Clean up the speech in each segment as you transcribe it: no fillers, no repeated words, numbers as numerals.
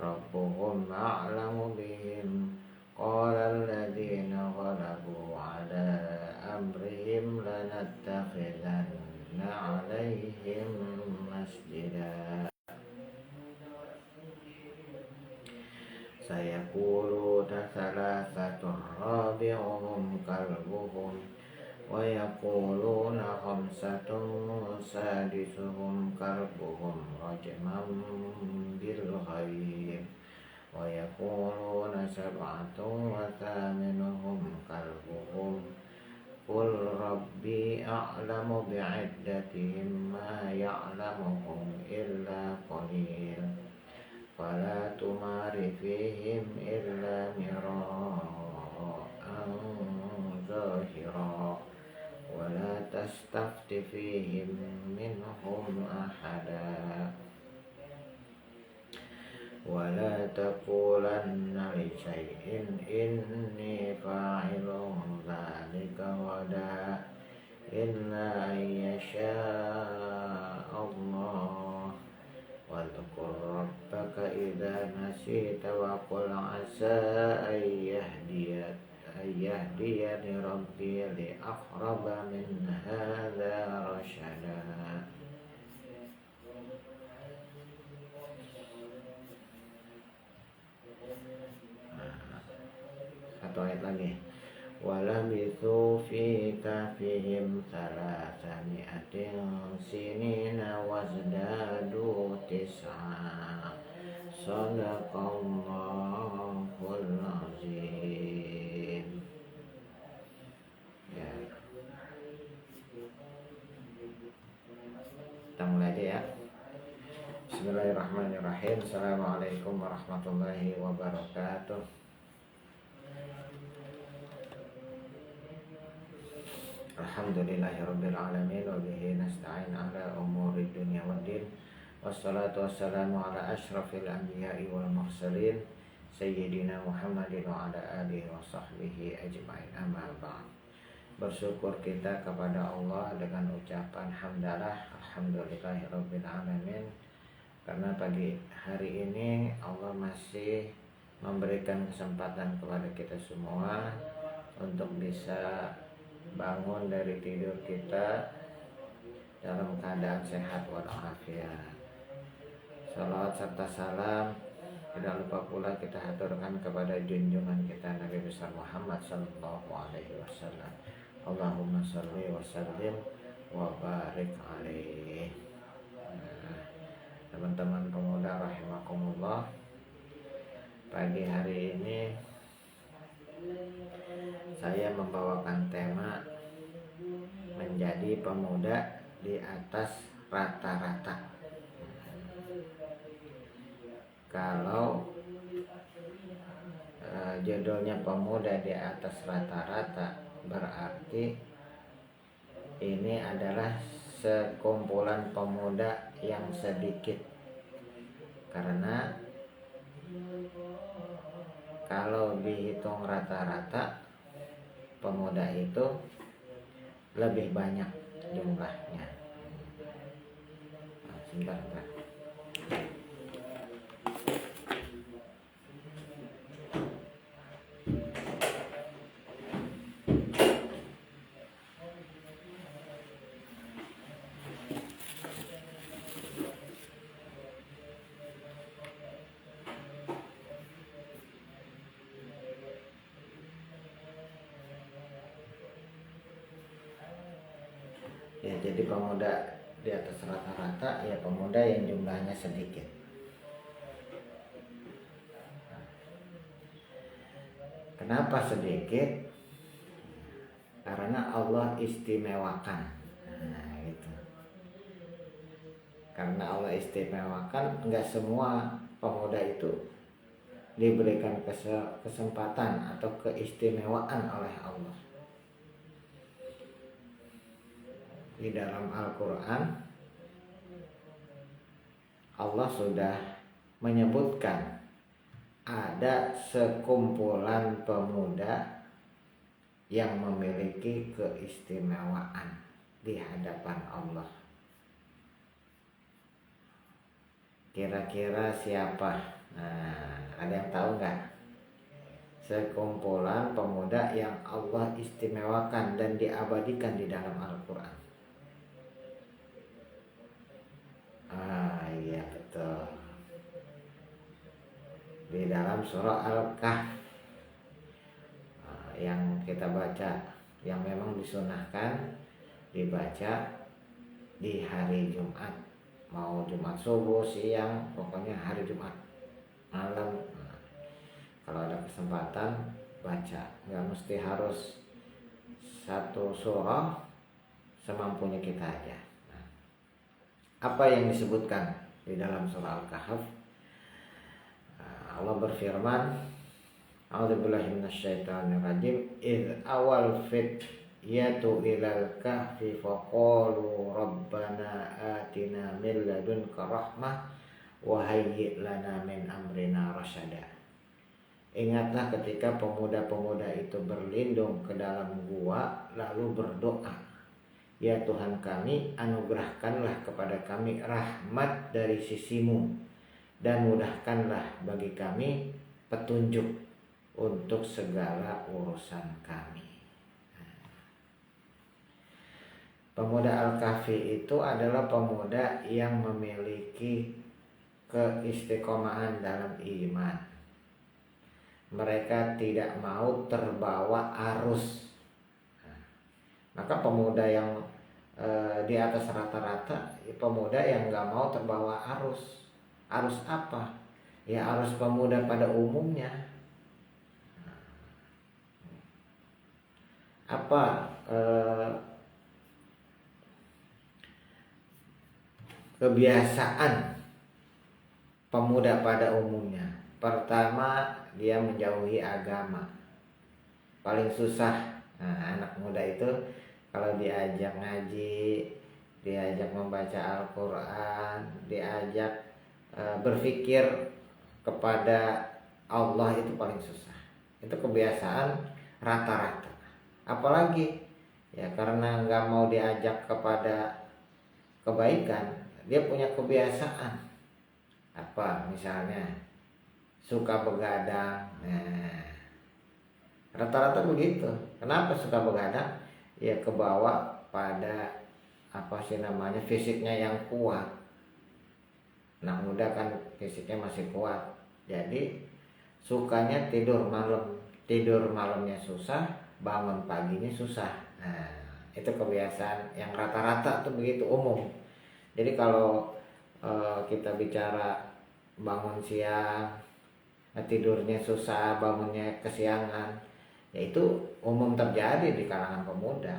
ربهم أعلم بهم قال الذين غلبوا على أمرهم لنتخذن عليهم مسجدا سيقولون ثلاثة رابعهم كلبهم ويقولون خمسة سادسهم كلبهم رجما بالغيب ويقولون سبعة وثامنهم كلبهم قل ربي أعلم بعدتهم ما يعلمهم إلا قليل فلا تمار فيهم إلا مراء ظاهرا ولا تستفت فيهم منهم أحدا ولا تقولن لشيء إني فاعل ذلك غدا إلا أن يشاء الله واذكر ربك إذا نسيت وقل عسى أن يهديني ربي لأقرب من هذا رشدا. Satu ayat lagi. Walabithu fi kafihim salasami'atin sinina wazdadu tis'a sadaqallahul azim. Ya. Kita mulai aja ya. Bismillahirrahmanirrahim. Assalamualaikum warahmatullahi wabarakatuh. Alhamdulillahirabbil alamin wa bihi nasta'in ala umuri dunya waddin. Wassalatu wassalamu ala asyrafil anbiya'i wal mursalin sayyidina Muhammadin wa ala alihi wa sahbihi ajma'in. Amma ba'd. Bersyukur kita kepada Allah dengan ucapan hamdalah alhamdulillahirabbil alamin, karena pagi hari ini Allah masih memberikan kesempatan kepada kita semua untuk bisa bangun dari tidur kita dalam keadaan sehat walafiat. Salawat serta salam tidak lupa pula kita haturkan kepada junjungan kita Nabi besar Muhammad sallallahu alaihi wasallam. Allahumma shalli wa sallim wa barik alaihi. Teman-teman pemuda rahimakumullah, pagi hari ini saya membawakan tema menjadi pemuda di atas rata-rata. Kalau judulnya pemuda di atas rata-rata, berarti ini adalah sekumpulan pemuda yang sedikit, karena kalau dihitung rata-rata pemuda itu lebih banyak jumlahnya. Sebentar. Ya, jadi pemuda di atas rata-rata ya pemuda yang jumlahnya sedikit. Kenapa sedikit? Karena Allah istimewakan. Nah, gitu. Karena Allah istimewakan, enggak semua pemuda itu diberikan kesempatan atau keistimewaan oleh Allah. Di dalam Al-Quran Allah sudah menyebutkan ada sekumpulan pemuda yang memiliki keistimewaan di hadapan Allah. Kira-kira siapa? Nah, ada yang tahu nggak? Sekumpulan pemuda yang Allah istimewakan dan diabadikan di dalam Al-Quran. Iya betul. Di dalam surah Al-Kahf yang kita baca, yang memang disunahkan dibaca di hari Jumat, mau Jumat subuh, siang, pokoknya hari Jumat malam. Kalau ada kesempatan baca, nggak mesti harus satu surah, semampunya kita aja. Apa yang disebutkan di dalam surah Al-Kahf? Allah berfirman, A'udzubillahi minasyaitonirrajim, id awal fit yatu ilal kahfi faqalu rabbana atina min ladunka rahmah wa hayyi' lana min amrina rasyada. Ingatlah ketika pemuda-pemuda itu berlindung ke dalam gua lalu berdoa, ya Tuhan kami, anugerahkanlah kepada kami rahmat dari sisimu dan mudahkanlah bagi kami petunjuk untuk segala urusan kami. Pemuda Al-Kahfi itu adalah pemuda yang memiliki keistiqomahan dalam iman. Mereka tidak mau terbawa arus. Maka pemuda yang di atas rata-rata, pemuda yang gak mau terbawa arus. Arus apa? Ya arus pemuda pada umumnya. Apa kebiasaan pemuda pada umumnya? Pertama, dia menjauhi agama. Paling susah. Anak muda itu kalau diajak ngaji, diajak membaca Al-Quran, diajak berpikir kepada Allah, itu paling susah. Itu kebiasaan rata-rata. Apalagi ya karena nggak mau diajak kepada kebaikan, dia punya kebiasaan apa, misalnya suka begadang. Rata-rata begitu. Kenapa suka begadang? Ya kebawa pada fisiknya yang kuat. Anak muda kan fisiknya masih kuat, jadi sukanya tidur malam. Tidur malamnya susah, bangun paginya susah. Nah, itu kebiasaan yang rata-rata tuh begitu, umum. Jadi kalau kita bicara bangun siang, tidurnya susah, bangunnya kesiangan, ya itu umum terjadi di kalangan pemuda.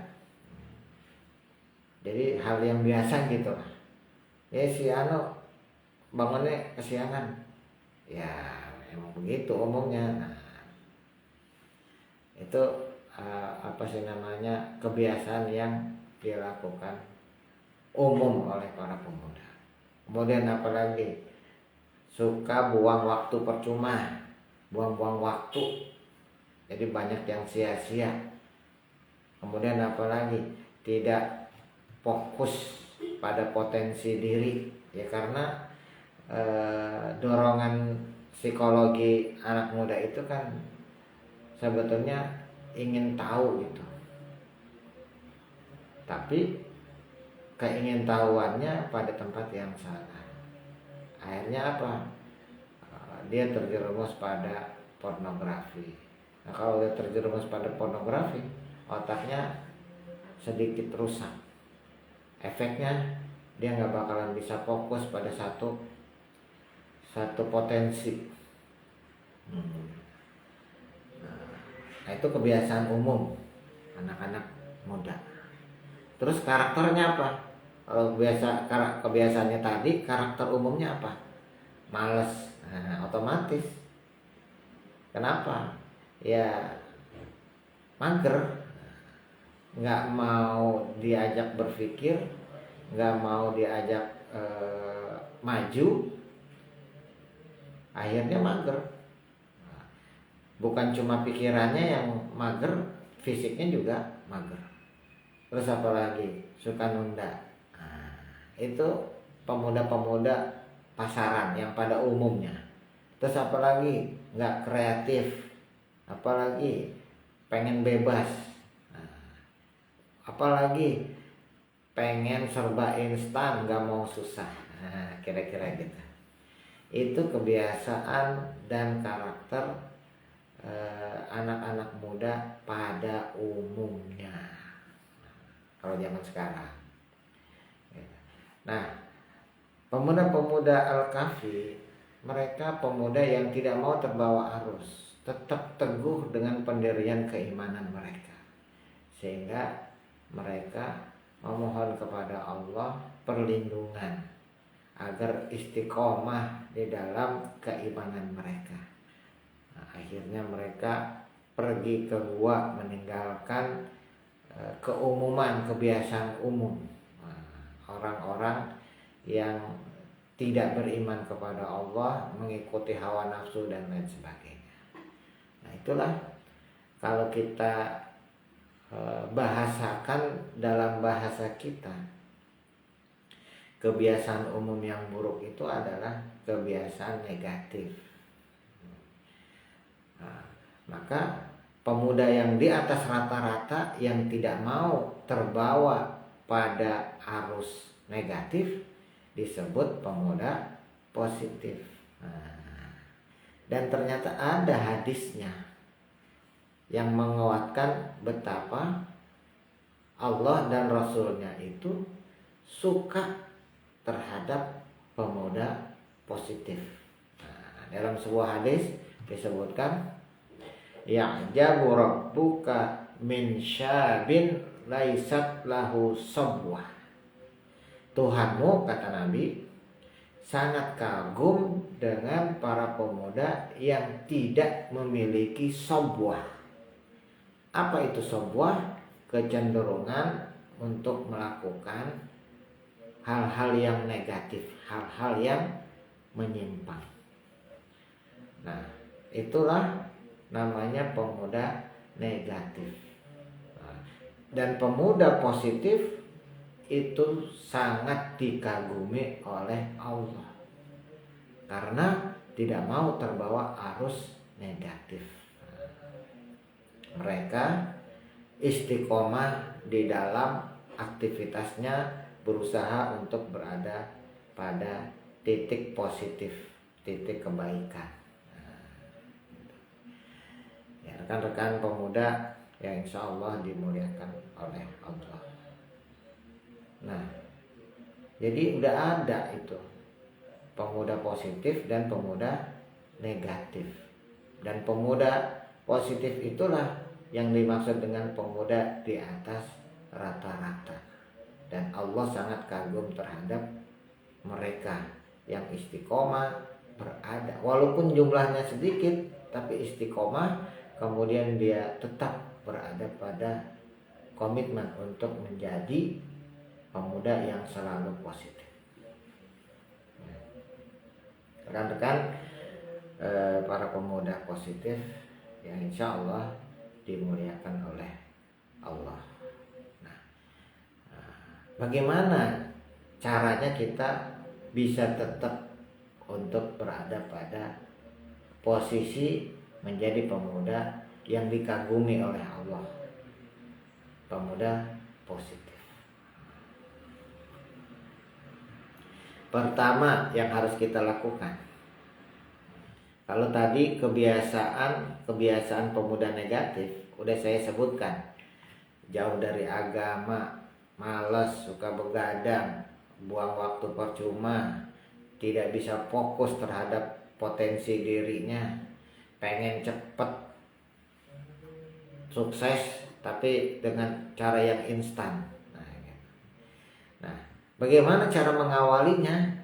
Jadi hal yang biasa gitu. Ya si bangunnya kesiangan, ya emang begitu umumnya. Nah, itu kebiasaan yang dilakukan umum oleh para pemuda. Kemudian apalagi suka buang waktu percuma, buang-buang waktu, jadi banyak yang sia-sia. Kemudian apalagi tidak fokus pada potensi diri, ya karena dorongan psikologi anak muda itu kan sebetulnya ingin tahu gitu, tapi keingintahuannya pada tempat yang salah. Akhirnya apa? Dia terjerumus pada pornografi. Nah, kalau dia terjerumus pada pornografi, otaknya sedikit rusak. Efeknya dia nggak bakalan bisa fokus pada satu potensi. Nah, itu kebiasaan umum anak-anak muda. Terus karakternya apa? Kalau kebiasaannya tadi, karakter umumnya apa? Males. Nah, otomatis. Kenapa? Ya mager, nggak mau diajak berpikir, nggak mau diajak maju, akhirnya mager. Bukan cuma pikirannya yang mager, fisiknya juga mager. Terus apa lagi? Suka nunda. Nah, itu pemuda-pemuda pasaran yang pada umumnya. Terus apalagi nggak kreatif, apalagi pengen bebas, apalagi pengen serba instan, nggak mau susah. Nah, kira-kira gitu. Itu kebiasaan dan karakter anak-anak muda pada umumnya kalau zaman sekarang. Nah, pemuda-pemuda Al-Kahfi, mereka pemuda yang tidak mau terbawa arus, tetap teguh dengan pendirian keimanan mereka, sehingga mereka memohon kepada Allah perlindungan agar istiqomah di dalam keimanan mereka. Nah, akhirnya mereka pergi ke gua meninggalkan keumuman, kebiasaan umum orang-orang yang tidak beriman kepada Allah, mengikuti hawa nafsu dan lain sebagainya. Nah, itulah kalau kita bahasakan dalam bahasa kita, kebiasaan umum yang buruk itu adalah kebiasaan negatif. Nah, maka pemuda yang di atas rata-rata yang tidak mau terbawa pada arus negatif disebut pemuda positif. Nah, dan ternyata ada hadisnya yang menguatkan betapa Allah dan Rasulnya itu suka terhadap pemuda positif. Nah, dalam sebuah hadis disebutkan, ya'jabu rabbuka min syabin laisat lahu sabwah. Tuhanmu, kata Nabi, sangat kagum dengan para pemuda yang tidak memiliki sabwah. Apa itu sabwah? Kecenderungan untuk melakukan hal-hal yang negatif, hal-hal yang menyimpang. Nah, itulah namanya pemuda negatif. Dan pemuda positif itu sangat dikagumi oleh Allah karena tidak mau terbawa arus negatif. Mereka istiqomah di dalam aktivitasnya, berusaha untuk berada pada titik positif, titik kebaikan. Ya, rekan-rekan pemuda yang insya Allah dimuliakan oleh Allah. Nah, jadi udah ada itu pemuda positif dan pemuda negatif. Dan pemuda positif itulah yang dimaksud dengan pemuda di atas rata-rata. Dan Allah sangat kagum terhadap mereka yang istiqomah berada, walaupun jumlahnya sedikit, tapi istiqomah, kemudian dia tetap berada pada komitmen untuk menjadi pemuda yang selalu positif. Rekan-rekan para pemuda positif yang insya Allah dimuliakan oleh Allah. Nah, bagaimana caranya kita bisa tetap untuk berada pada posisi menjadi pemuda yang dikagumi oleh Allah, pemuda positif? Pertama yang harus kita lakukan, kalau tadi kebiasaan pemuda negatif udah saya sebutkan, jauh dari agama, malas, suka begadang, buang waktu percuma, tidak bisa fokus terhadap potensi dirinya, pengen cepet sukses tapi dengan cara yang instan. Nah, bagaimana cara mengawalinya?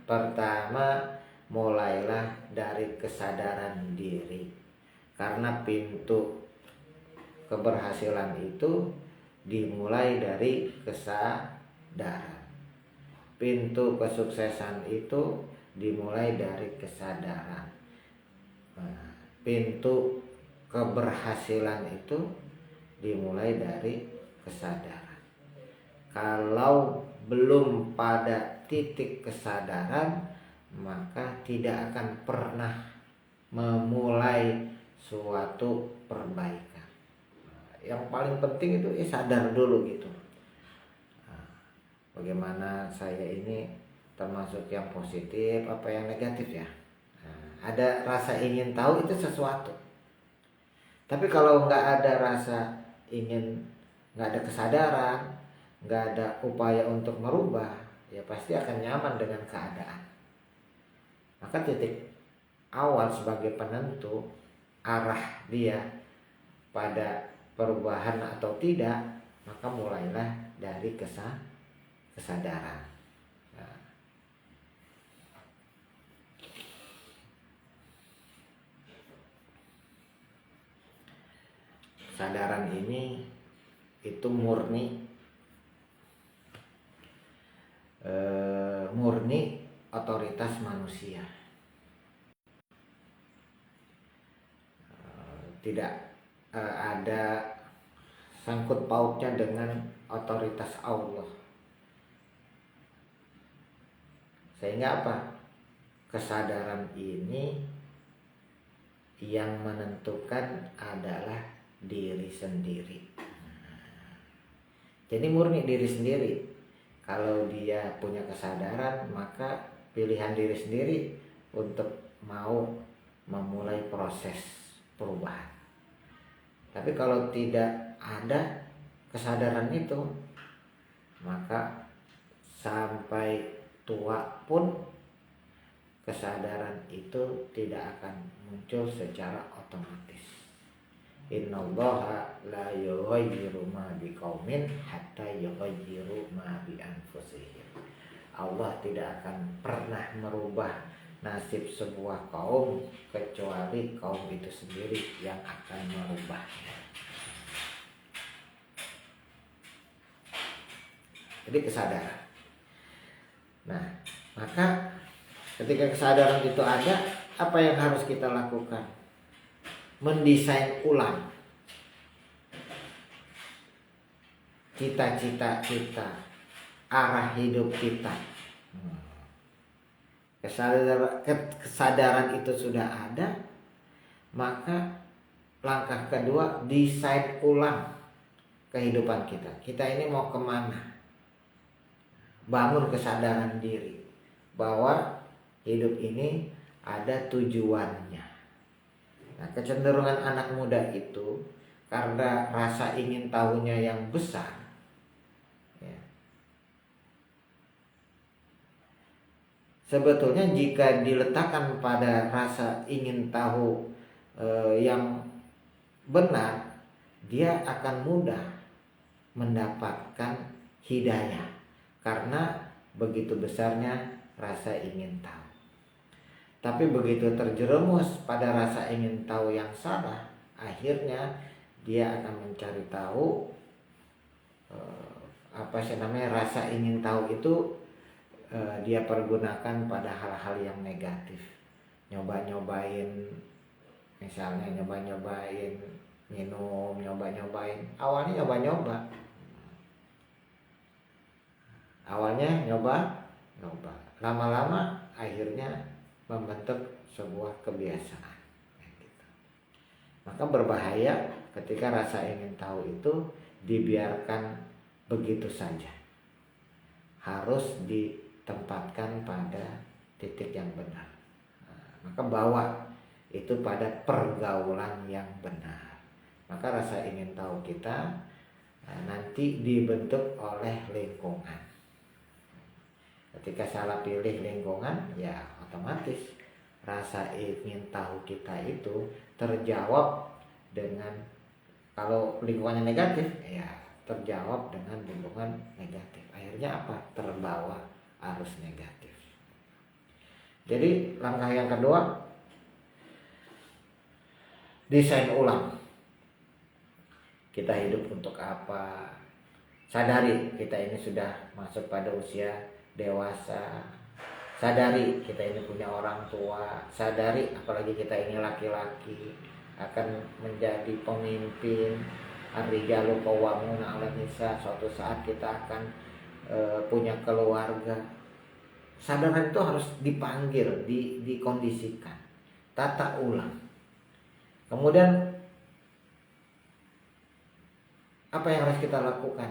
Pertama, mulailah dari kesadaran diri. Karena pintu keberhasilan itu dimulai dari kesadaran. Pintu kesuksesan itu dimulai dari kesadaran. Pintu keberhasilan itu dimulai dari kesadaran. Kalau belum pada titik kesadaran, maka tidak akan pernah memulai suatu perbaikan. Yang paling penting itu sadar dulu gitu. Bagaimana saya ini termasuk yang positif apa yang negatif ya. Ada rasa ingin tahu itu sesuatu. Tapi kalau nggak ada rasa ingin, nggak ada kesadaran, nggak ada upaya untuk merubah, ya pasti akan nyaman dengan keadaan. Maka titik awal sebagai penentu arah dia pada perubahan atau tidak, maka mulailah dari kesadaran. Nah, kesadaran ini itu murni otoritas manusia. Tidak ada sangkut pautnya dengan otoritas Allah. Sehingga apa? Kesadaran ini yang menentukan adalah diri sendiri. Jadi murni diri sendiri. Kalau dia punya kesadaran, maka pilihan diri sendiri untuk mau memulai proses perubahan. Tapi kalau tidak ada kesadaran itu, maka sampai tua pun kesadaran itu tidak akan muncul secara otomatis. Innallaha la yughayyiru ma biqaumin hatta yughayyiru ma bi anfusihim. Allah tidak akan pernah merubah nasib sebuah kaum kecuali kaum itu sendiri yang akan merubahnya. Jadi kesadaran. Nah, maka ketika kesadaran itu ada, apa yang harus kita lakukan? Mendesain ulang cita-cita kita, arah hidup kita. Kesadaran itu sudah ada, maka langkah kedua, desain ulang kehidupan kita. Kita ini mau kemana? Bangun kesadaran diri bahwa hidup ini ada tujuannya. Nah, kecenderungan anak muda itu karena rasa ingin tahunya yang besar, ya. Sebetulnya jika diletakkan pada rasa ingin tahu yang benar, dia akan mudah mendapatkan hidayah karena begitu besarnya rasa ingin tahu. Tapi begitu terjerumus pada rasa ingin tahu yang salah, akhirnya dia akan mencari tahu rasa ingin tahu itu dia pergunakan pada hal-hal yang negatif. Nyoba-nyobain, misalnya nyoba-nyobain minum, nyoba-nyobain. Awalnya nyoba. Lama-lama akhirnya membentuk sebuah kebiasaan. Maka berbahaya ketika rasa ingin tahu itu dibiarkan begitu saja. Harus ditempatkan pada titik yang benar. Maka bawa itu pada pergaulan yang benar. Maka rasa ingin tahu kita nanti dibentuk oleh lingkungan. Ketika salah pilih lingkungan, ya otomatis rasa ingin tahu kita itu terjawab dengan, kalau lingkungannya negatif, ya terjawab dengan lingkungan negatif. Akhirnya apa? Terbawa arus negatif. Jadi langkah yang kedua, desain ulang. Kita hidup untuk apa? Sadari kita ini sudah masuk pada usia dewasa. Sadari kita ini punya orang tua. Sadari apalagi kita ini laki-laki akan menjadi pemimpin. Ar-rijalu qawwamuna 'alan nisa. Suatu saat kita akan punya keluarga. Kesadaran itu harus dipanggil, dikondisikan, tata ulang. Kemudian apa yang harus kita lakukan?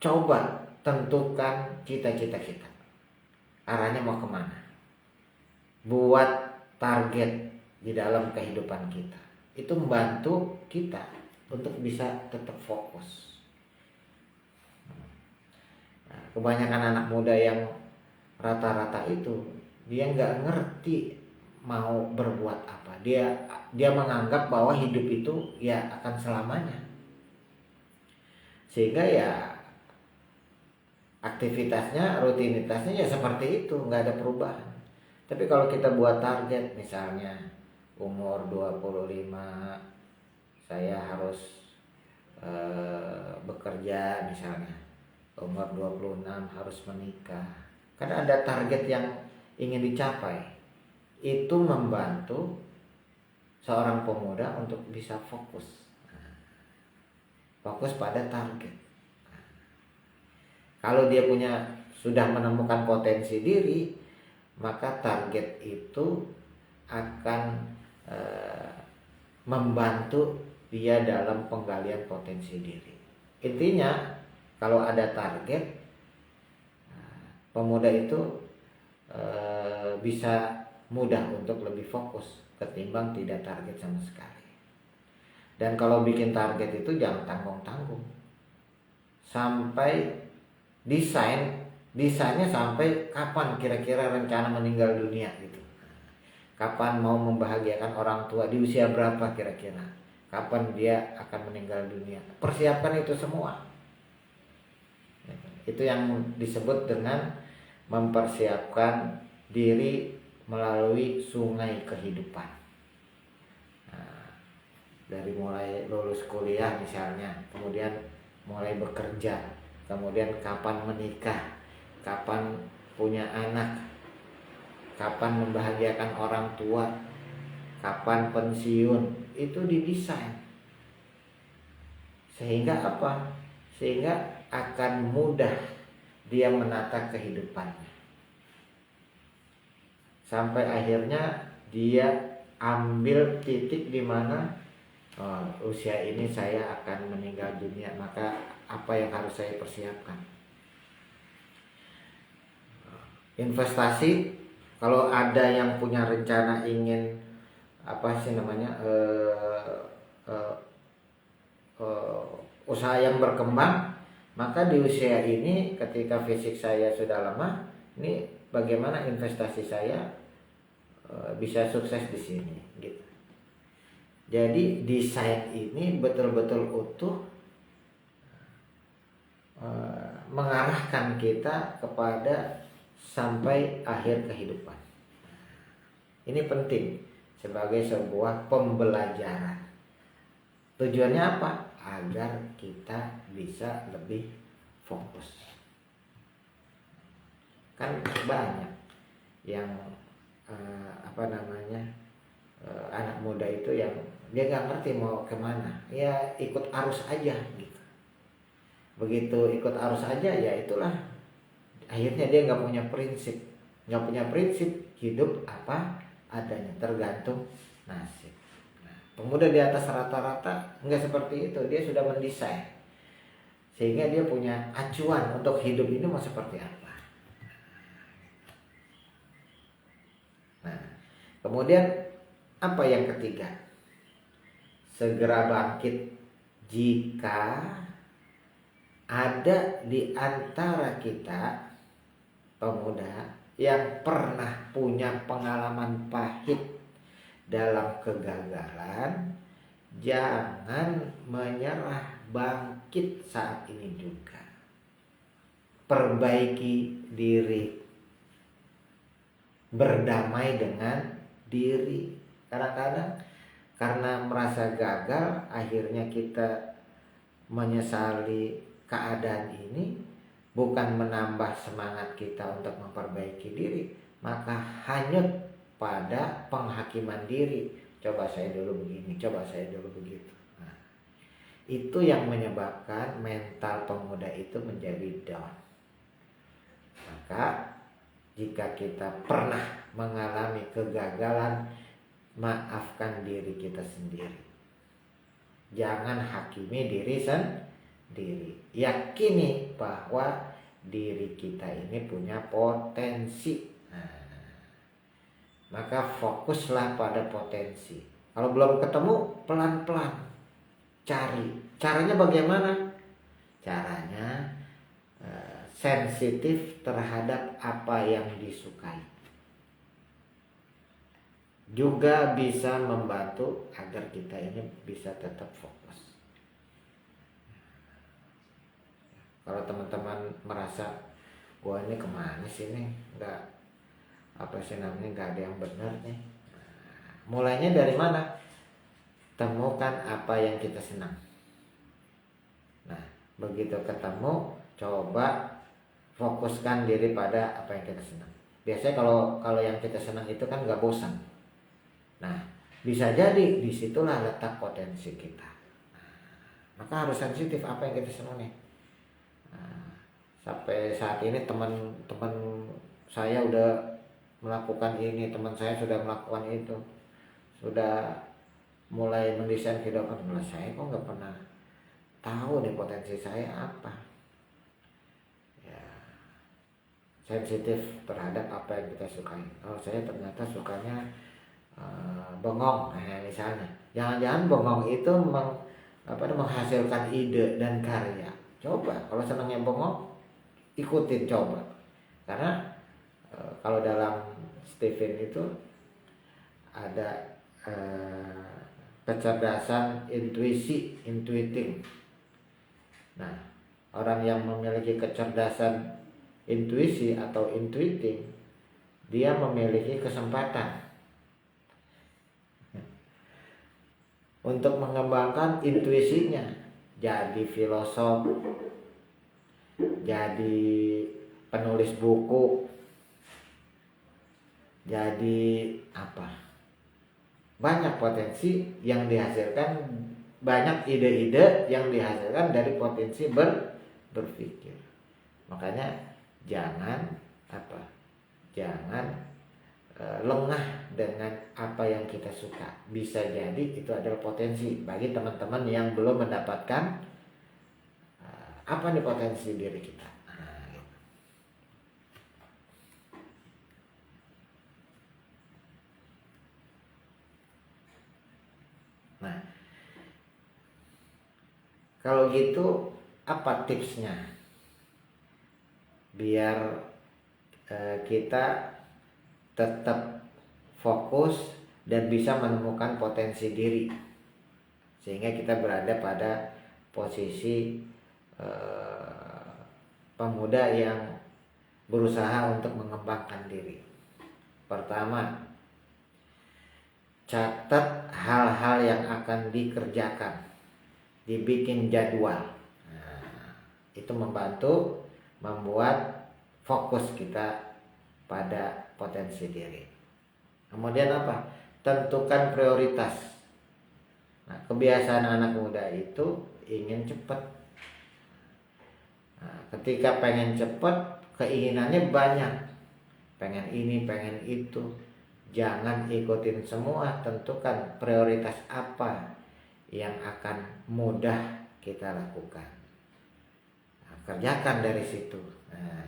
Coba tentukan cita-cita kita. Arahnya mau kemana? Buat target di dalam kehidupan kita. Itu membantu kita untuk bisa tetap fokus. Nah, kebanyakan anak muda yang rata-rata itu dia nggak ngerti mau berbuat apa. Dia menganggap bahwa hidup itu ya akan selamanya. Sehingga ya aktivitasnya, rutinitasnya ya seperti itu, nggak ada perubahan. Tapi kalau kita buat target, misalnya umur 25 saya harus bekerja misalnya, umur 26 harus menikah. Karena ada target yang ingin dicapai. Itu membantu seorang pemuda untuk bisa fokus. Fokus pada target. Kalau dia sudah menemukan potensi diri, maka target itu akan membantu dia dalam penggalian potensi diri. Intinya kalau ada target, pemuda itu bisa mudah untuk lebih fokus ketimbang tidak target sama sekali. Dan kalau bikin target itu jangan tanggung-tanggung. Sampai desainnya sampai kapan kira-kira rencana meninggal dunia gitu. Kapan mau membahagiakan orang tua, di usia berapa kira-kira, kapan dia akan meninggal dunia. Persiapkan itu semua. Itu yang disebut dengan mempersiapkan diri melalui sungai kehidupan. Nah, dari mulai lulus kuliah misalnya, kemudian mulai bekerja, kemudian kapan menikah, kapan punya anak, kapan membahagiakan orang tua, kapan pensiun, itu didesain. Sehingga apa? Sehingga akan mudah dia menata kehidupannya. Sampai akhirnya dia ambil titik di mana usia ini saya akan meninggal dunia, maka apa yang harus saya persiapkan? Investasi, kalau ada yang punya rencana ingin usaha yang berkembang, maka di usia ini ketika fisik saya sudah lemah, ini bagaimana investasi saya bisa sukses di sini gitu. Jadi desain ini betul-betul utuh mengarahkan kita kepada sampai akhir kehidupan. Ini penting sebagai sebuah pembelajaran. Tujuannya apa? Agar kita bisa lebih fokus. Kan banyak yang anak muda itu yang dia nggak ngerti mau kemana, ya ikut arus aja gitu. Begitu ikut arus aja, ya itulah akhirnya dia nggak punya prinsip, hidup apa adanya, tergantung nasib. Nah, pemuda di atas rata-rata nggak seperti itu, dia sudah mendesain sehingga dia punya acuan untuk hidup ini mau seperti apa. Nah, kemudian apa yang ketiga? Segera bangkit jika ada di antara kita pemuda yang pernah punya pengalaman pahit dalam kegagalan, jangan menyerah, bangkit saat ini juga. Perbaiki diri, berdamai dengan diri. Kadang-kadang karena merasa gagal, akhirnya kita menyesali keadaan ini, bukan menambah semangat kita untuk memperbaiki diri, maka hanyut pada penghakiman diri. Coba saya dulu begini, coba saya dulu begitu. Nah, Itu yang menyebabkan mental pemuda itu menjadi down. Maka jika kita pernah mengalami kegagalan, maafkan diri kita sendiri. Jangan hakimi diri sendiri. Yakini bahwa diri kita ini punya potensi. Maka fokuslah pada potensi. Kalau belum ketemu, pelan-pelan cari. Caranya bagaimana? Caranya sensitif terhadap apa yang disukai. Juga bisa membantu agar kita ini bisa tetap fokus. Kalau teman-teman merasa, wah ini kemana sih nih, nggak ada yang benar nih. Mulainya dari mana? Temukan apa yang kita senang. Nah, begitu ketemu, coba fokuskan diri pada apa yang kita senang. Biasanya kalau yang kita senang itu kan nggak bosan. Nah, bisa jadi disitulah letak potensi kita. Maka harus sensitif apa yang kita senang nih. Sampai saat ini teman-teman saya udah melakukan ini, teman saya sudah melakukan itu, sudah mulai mendesain kehidupan. Saya kok nggak pernah tahu nih potensi saya apa. Ya, sensitif terhadap apa yang kita sukai. Oh, saya ternyata sukanya bengong, misalnya. Jangan-jangan bengong itu menghasilkan ide dan karya. Coba kalau senangnya bengong, ikutin coba. Karena kalau dalam Stephen itu ada kecerdasan intuiting. Nah, orang yang memiliki kecerdasan intuisi atau intuiting, dia memiliki kesempatan untuk mengembangkan intuisinya, jadi filosof, jadi penulis buku, jadi apa? Banyak potensi yang dihasilkan, banyak ide-ide yang dihasilkan dari potensi berpikir. Makanya jangan lengah dengan apa yang kita suka. Bisa jadi itu adalah potensi bagi teman-teman yang belum mendapatkan apa nih potensi diri kita. Nah, kalau gitu apa tipsnya biar kita tetap fokus dan bisa menemukan potensi diri, sehingga kita berada pada posisi pemuda yang berusaha untuk mengembangkan diri. Pertama, catat hal-hal yang akan dikerjakan, dibikin jadwal. Nah, itu membantu membuat fokus kita pada potensi diri. Kemudian apa? Tentukan prioritas. Nah, kebiasaan anak muda itu ingin cepat. Nah, ketika pengen cepat, keinginannya banyak. Pengen ini, pengen itu. Jangan ikutin semua, tentukan prioritas apa yang akan mudah kita lakukan. Nah, kerjakan dari situ. Nah,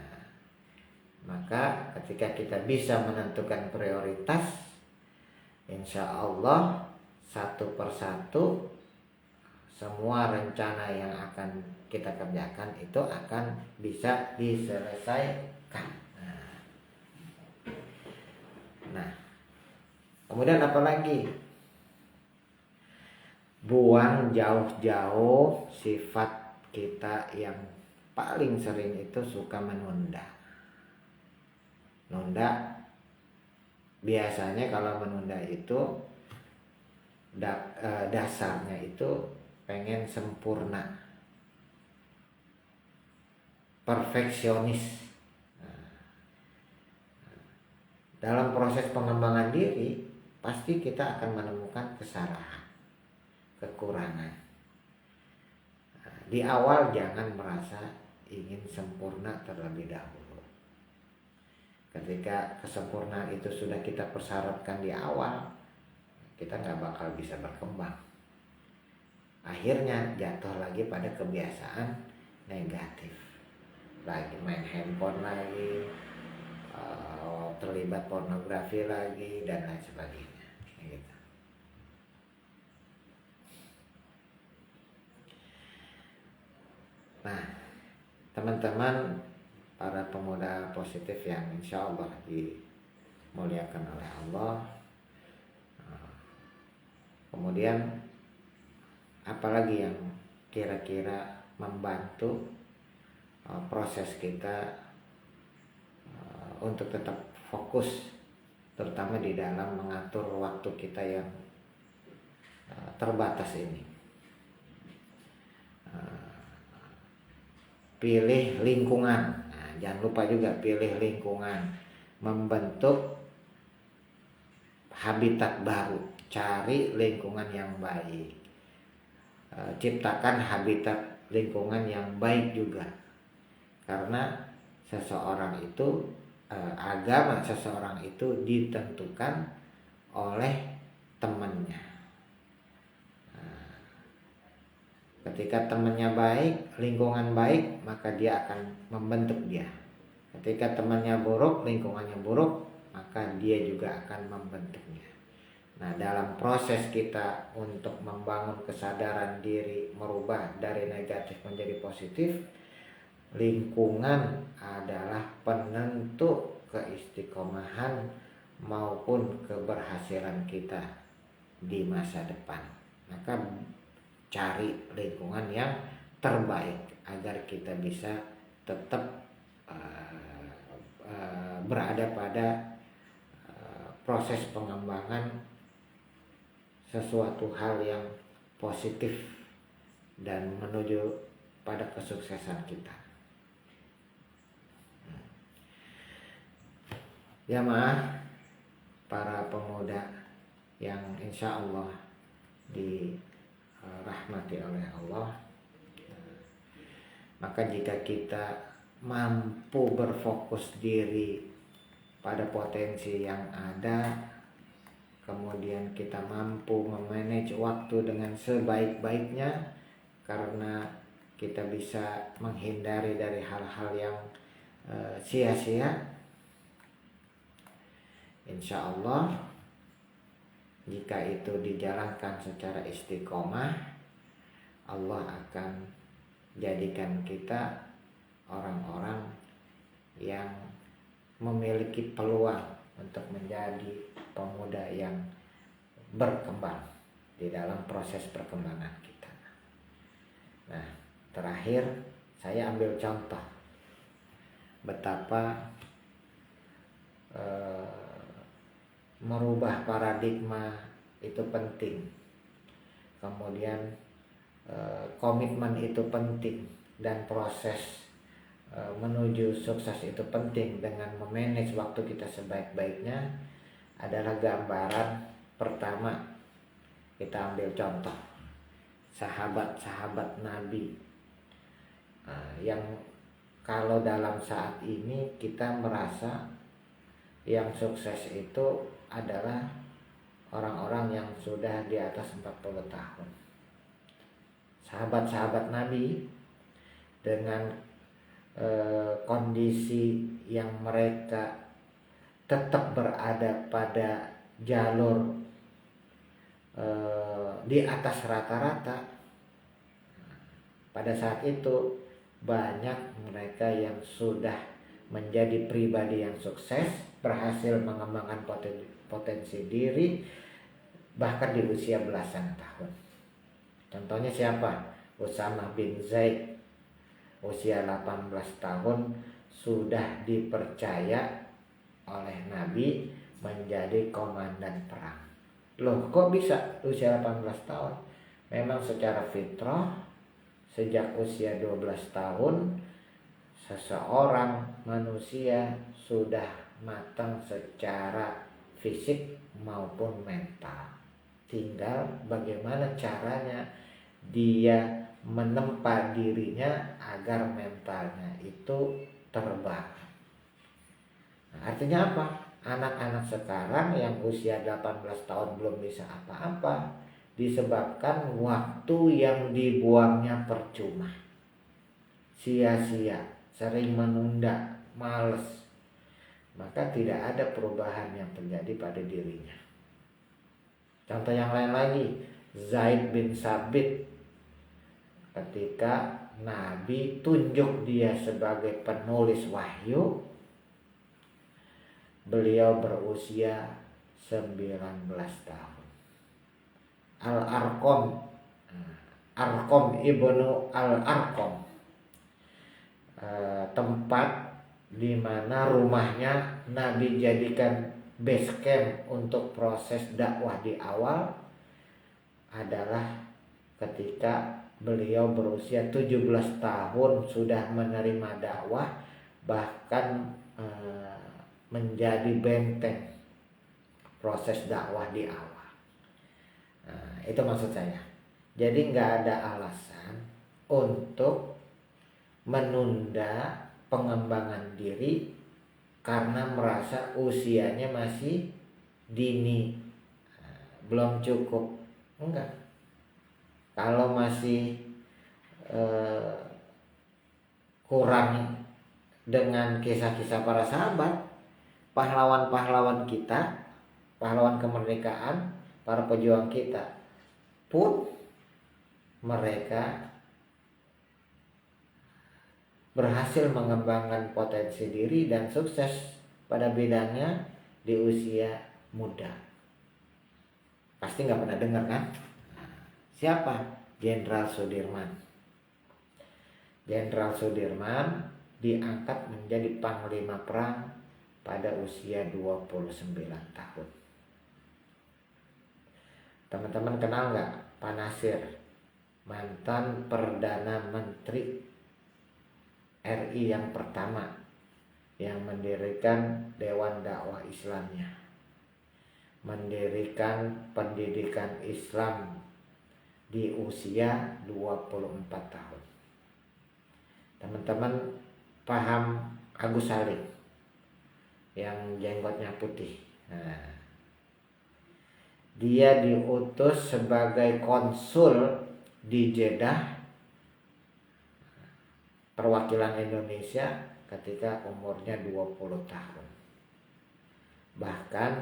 maka ketika kita bisa menentukan prioritas, insya Allah satu persatu semua rencana yang akan kita kerjakan itu akan bisa diselesaikan. Nah, kemudian apa lagi? Buang jauh-jauh sifat kita yang paling sering itu suka menunda. Biasanya kalau menunda itu dasarnya itu pengen sempurna, perfeksionis. Dalam proses pengembangan diri pasti kita akan menemukan kesalahan, kekurangan. di awal jangan merasa ingin sempurna terlebih dahulu. Ketika kesempurnaan itu sudah kita persyaratkan di awal, kita nggak bakal bisa berkembang. Akhirnya jatuh lagi pada kebiasaan negatif, lagi main handphone lagi, terlibat pornografi lagi, dan lain sebagainya gitu. Nah, teman-teman para pemuda positif yang insya Allah dimuliakan oleh Allah, kemudian apalagi yang kira-kira membantu proses kita untuk tetap fokus, terutama di dalam mengatur waktu kita yang terbatas ini. Pilih lingkungan. Nah, jangan lupa juga pilih lingkungan, membentuk habitat baru, cari lingkungan yang baik, ciptakan habitat lingkungan yang baik juga, karena seseorang itu agama seseorang itu ditentukan oleh temannya. Ketika temannya baik, lingkungan baik, maka dia akan membentuk dia. Ketika temannya buruk, lingkungannya buruk, maka dia juga akan membentuknya. Nah, dalam proses kita untuk membangun kesadaran diri, merubah dari negatif menjadi positif, lingkungan adalah penentu keistiqomahan maupun keberhasilan kita di masa depan. Maka cari lingkungan yang terbaik agar kita bisa tetap berada pada proses pengembangan sesuatu hal yang positif dan menuju pada kesuksesan kita. Jamaah para pemuda yang insya Allah dirahmati oleh Allah, maka jika kita mampu berfokus diri pada potensi yang ada, kemudian kita mampu memanage waktu dengan sebaik-baiknya, karena kita bisa menghindari dari hal-hal yang sia-sia, insya Allah jika itu dijalankan secara istiqomah, Allah akan jadikan kita orang-orang yang memiliki peluang untuk menjadi pemuda yang berkembang di dalam proses perkembangan kita. Nah, terakhir saya ambil contoh betapa merubah paradigma itu penting, kemudian komitmen itu penting, dan proses menuju sukses itu penting dengan memanage waktu kita sebaik-baiknya. Adalah gambaran pertama, kita ambil contoh sahabat-sahabat Nabi yang kalau dalam saat ini kita merasa yang sukses itu adalah orang-orang yang sudah di atas 40 tahun. Sahabat-sahabat Nabi dengan kondisi yang mereka tetap berada pada jalur di atas rata-rata, pada saat itu banyak mereka yang sudah menjadi pribadi yang sukses, berhasil mengembangkan potensi diri bahkan di usia belasan tahun. Contohnya siapa? Usamah bin Zaid, usia 18 tahun sudah dipercaya oleh Nabi menjadi komandan perang. Loh, kok bisa usia 18 tahun? Memang secara fitrah sejak usia 12 tahun seseorang manusia sudah matang secara fisik maupun mental. Tinggal bagaimana caranya dia menempa dirinya agar mentalnya itu terbangun. Nah, artinya apa? Anak-anak sekarang yang usia 18 tahun belum bisa apa-apa disebabkan waktu yang dibuangnya percuma, sia-sia, sering menunda, males, maka tidak ada perubahan yang terjadi pada dirinya. Contoh yang lain lagi, Zaid bin Sabit, ketika Nabi tunjuk dia sebagai penulis wahyu, beliau berusia 19 tahun. Arqam ibnu Al-Arqam, tempat di mana rumahnya Nabi jadikan base camp untuk proses dakwah di awal adalah ketika beliau berusia 17 tahun sudah menerima dakwah, bahkan menjadi benteng proses dakwah di awal. Nah, itu maksud saya. Jadi nggak ada alasan untuk menunda pengembangan diri karena merasa usianya masih dini, belum cukup. Enggak. Kalau masih kurang dengan kisah-kisah para sahabat, pahlawan-pahlawan kita, pahlawan kemerdekaan, para pejuang kita pun mereka berhasil mengembangkan potensi diri dan sukses pada bidangnya di usia muda. Pasti nggak pernah dengar kan? Siapa? Jenderal Sudirman. Jenderal Sudirman diangkat menjadi panglima perang pada usia 29 tahun. Teman-teman kenal nggak Pak Nasir, mantan Perdana Menteri RI yang pertama yang mendirikan Dewan Dakwah Islamnya, mendirikan pendidikan Islam di usia 24 tahun. Teman-teman paham Agus Salim yang jenggotnya putih. Nah, dia diutus sebagai konsul di Jeddah, perwakilan Indonesia, ketika umurnya 20 tahun. Bahkan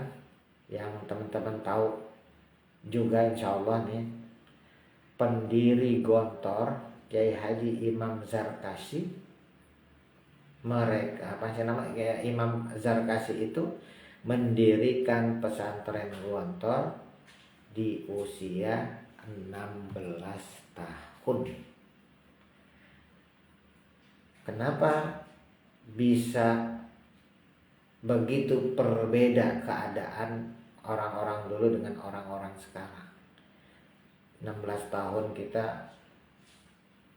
yang teman-teman tahu juga insya Allah nih, pendiri Gontor Kiai Haji Imam Zarkasi, mereka Imam Zarkasi itu mendirikan pesantren Gontor di usia 16 tahun. Kenapa bisa begitu berbeda keadaan orang-orang dulu dengan orang-orang sekarang? 16 tahun kita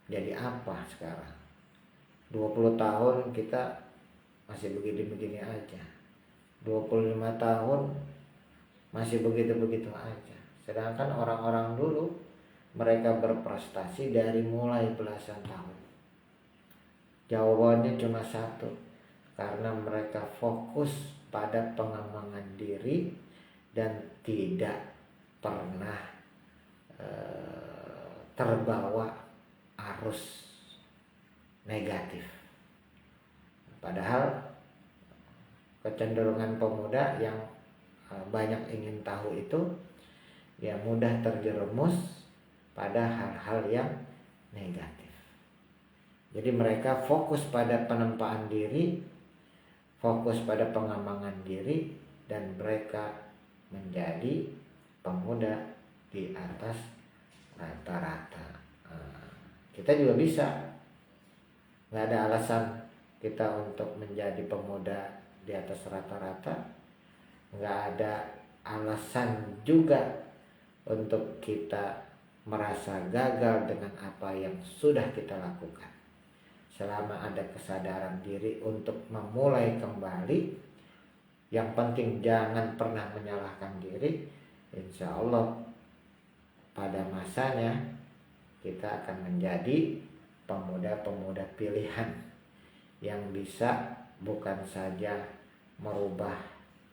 jadi apa sekarang? 20 tahun kita masih begini-begini aja. 25 tahun masih begitu-begitu aja. Sedangkan orang-orang dulu mereka berprestasi dari mulai belasan tahun. Jawabannya cuma satu, karena mereka fokus pada pengembangan diri dan tidak pernah terbawa arus negatif. Padahal kecenderungan pemuda yang banyak ingin tahu itu ya mudah terjerumus pada hal-hal yang negatif. Jadi mereka fokus pada penempaan diri, fokus pada pengembangan diri, dan mereka menjadi pemuda di atas rata-rata. Kita juga bisa, nggak ada alasan kita untuk menjadi pemuda di atas rata-rata, nggak ada alasan juga untuk kita merasa gagal dengan apa yang sudah kita lakukan. Selama ada kesadaran diri untuk memulai kembali, yang penting jangan pernah menyalahkan diri, insya Allah pada masanya kita akan menjadi pemuda-pemuda pilihan yang bisa bukan saja merubah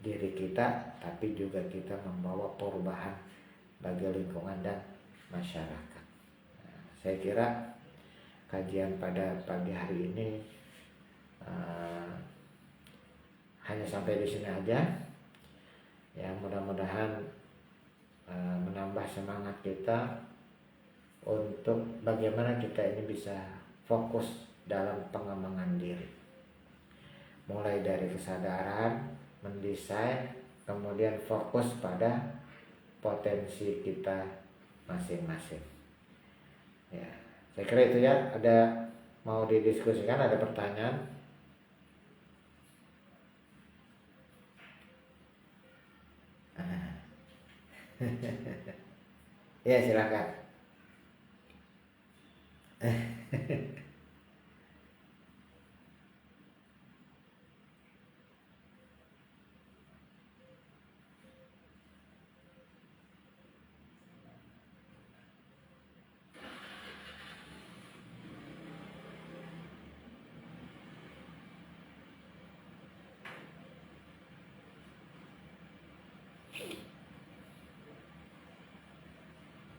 diri kita, tapi juga kita membawa perubahan bagi lingkungan dan masyarakat. Nah, saya kira kajian pada pagi hari ini hanya sampai di sini aja. Ya, mudah-mudahan menambah semangat kita untuk bagaimana kita ini bisa fokus dalam pengembangan diri. Mulai dari kesadaran, mendesain, kemudian fokus pada potensi kita masing-masing. Ya, saya kira itu ya. Ada mau didiskusikan, ada pertanyaan? Ya, silakan.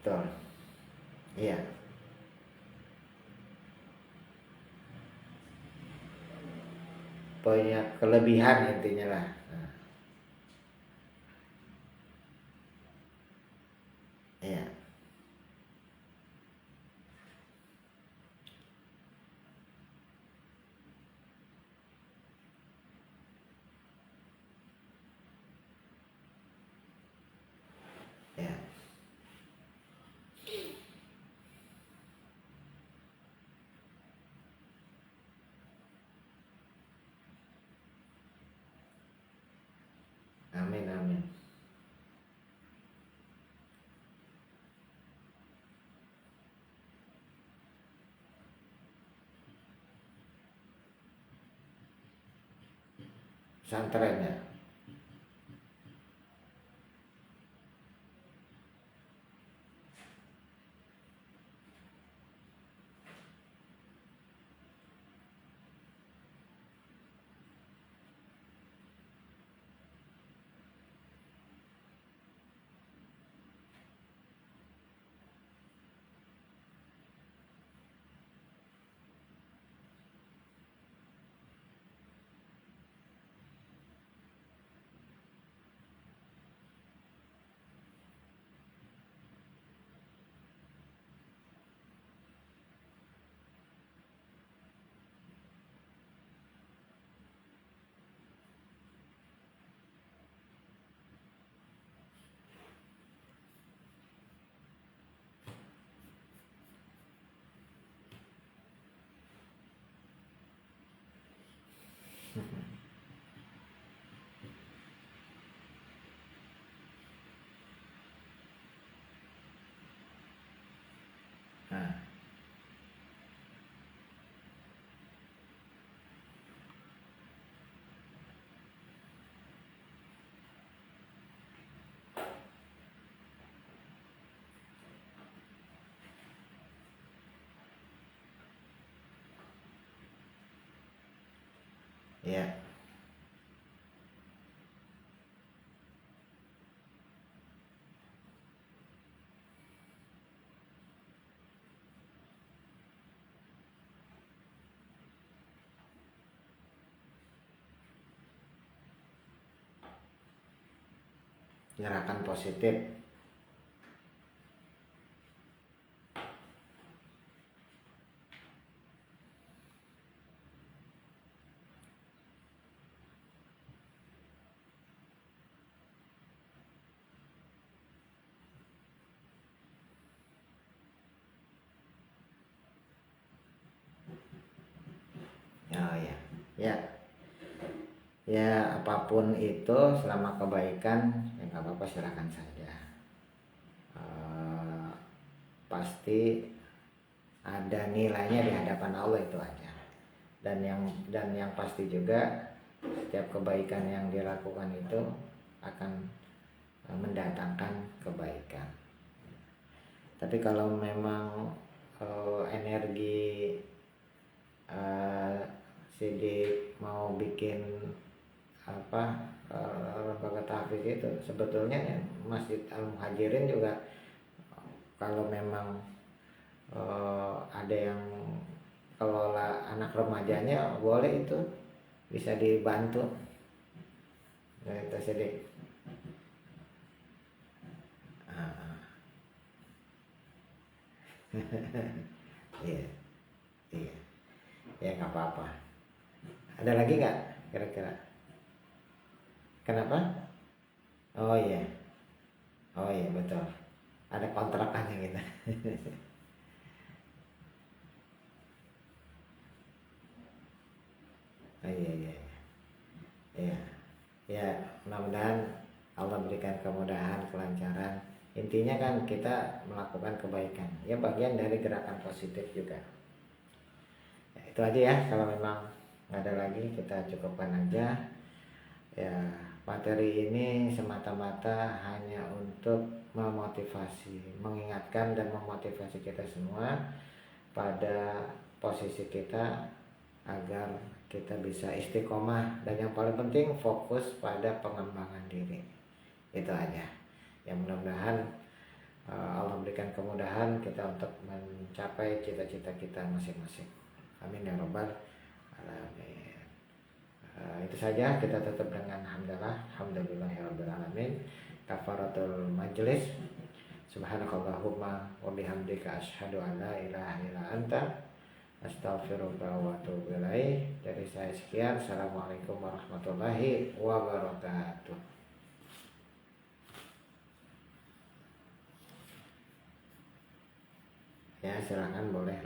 Betul. Iya. Punya kelebihan intinya lah. Nah. Iya. Ya. Amin, amin. Santrennya. Nah. Ya. Gerakan positif. Oh ya. Ya. Ya, apapun itu selama kebaikan ya nggak apa-apa, silakan saja. Pasti ada nilainya di hadapan Allah, itu aja. Dan yang pasti juga setiap kebaikan yang dilakukan itu akan mendatangkan kebaikan. Tapi kalau memang energi sidik mau bikin apa lembaga tahfiz itu sebetulnya ya, Masjid Al Muhajirin juga kalau memang ada yang kelola anak remajanya boleh itu bisa dibantu. Nah, itu sidik. Iya, iya, ya nggak apa-apa. Ada lagi nggak kira-kira? Kenapa? Oh iya, oh iya betul. Ada kontrakannya gitu. Oh iya, iya, iya, ya mudah-mudahan Allah berikan kemudahan, kelancaran. Intinya kan kita melakukan kebaikan. Ya bagian dari gerakan positif juga. Ya, itu aja ya. Kalau memang nggak ada lagi kita cukupkan aja. Ya materi ini semata-mata hanya untuk memotivasi, mengingatkan dan memotivasi kita semua pada posisi kita agar kita bisa istiqomah dan yang paling penting fokus pada pengembangan diri. Itu aja. Ya mudah-mudahan Allah berikan kemudahan kita untuk mencapai cita-cita kita masing-masing. Amin ya robbal alamin. Itu saja, kita tutup dengan alhamdulillahirabbil alamin. Kafaratul majlis. Subhanakallahumma wa bihamdika asyhadu an la ilaha illa anta astaghfiruka wa atubu ilaik. Dari saya sekian. Assalamualaikum warahmatullahi wabarakatuh. Ya silakan boleh.